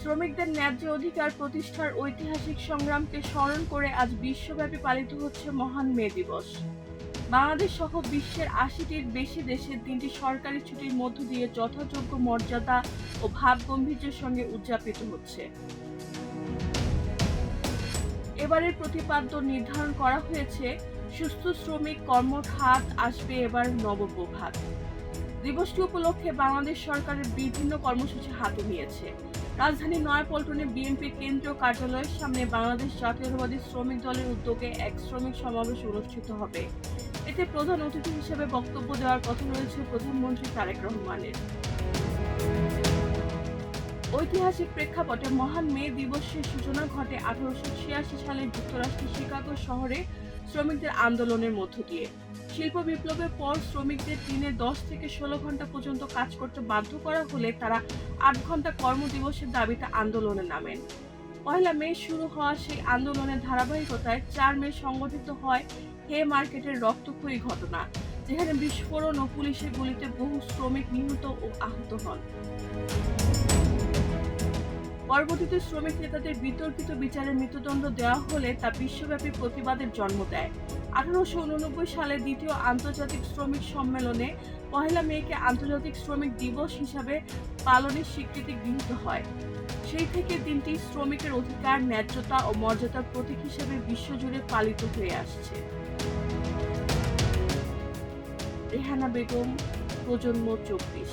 শ্রমিকদের ন্যায্য অধিকার প্রতিষ্ঠার ঐতিহাসিক সংগ্রামকে স্মরণ করে আজ বিশ্বব্যাপী পালিত হচ্ছে মহান মে দিবস। বাংলাদেশ সহ বিশ্বের ৮০টির বেশি দেশের দিনটি সরকারি ছুটির মধ্য দিয়ে যথাযোগ্য মর্যাদা ও ভাবগম্ভীর্যের সঙ্গে উদযাপিত হচ্ছে। এবারের প্রতিপাদ্য নির্ধারণ করা হয়েছে সুস্থ শ্রমিক কর্মখাত আসবে এবার নবপ্রভাত। দিবসটি উপলক্ষে বাংলাদেশ সরকারের বিভিন্ন কর্মসূচি হাতে নিয়েছে। রাজধানী নয়াপল্টনে বিএনপির কেন্দ্রীয় কার্যালয়ের সামনে বাংলাদেশ জাতীয়তাবাদী শ্রমিক দলের উদ্যোগে এক শ্রমিক সমাবেশ অনুষ্ঠিত হবে। এতে প্রধান অতিথি হিসেবে বক্তব্য দেওয়ার কথা রয়েছে প্রধানমন্ত্রী তারেক রহমানের। ঐতিহাসিক প্রেক্ষাপটে মহান মে দিবসের সূচনা ঘটে 1886 সালে যুক্তরাষ্ট্রের শিকাগো শহরে শ্রমিকদের আন্দোলনের মধ্য দিয়ে। শিল্প বিপ্লবের পর শ্রমিকদের দিনে 10 থেকে 16 ঘন্টা পর্যন্ত কাজ করতে বাধ্য করা হলে তারা 8 ঘন্টা কর্মদিবসের দাবিতে আন্দোলনে নামেন। পয়লা মে শুরু হওয়া সেই আন্দোলনের ধারাবাহিকতায় 4 মে সংগঠিত হয় হে মার্কেটের রক্তক্ষয়ী ঘটনা, যেখানে বিস্ফোরণ ও পুলিশের গুলিতে বহু শ্রমিক নিহত ও আহত হন। পরবর্তীতে শ্রমিক নেতাদের বিতর্কিত বিচারে মৃত্যুদণ্ড দেওয়া হলে তা বিশ্বব্যাপী প্রতিবাদের জন্ম দেয়। 1889 সালে দ্বিতীয় আন্তর্জাতিক শ্রমিক সম্মেলনে পহেলা মেকে আন্তর্জাতিক শ্রমিক দিবস হিসাবে পালনের স্বীকৃতি গৃহীত হয়। সেই থেকে দিনটি শ্রমিকের অধিকার, ন্যায্যতা ও মর্যাদার প্রতীক হিসেবে বিশ্বজুড়ে পালিত হয়ে আসছে। রেহানা বেগম, প্রজন্ম 24।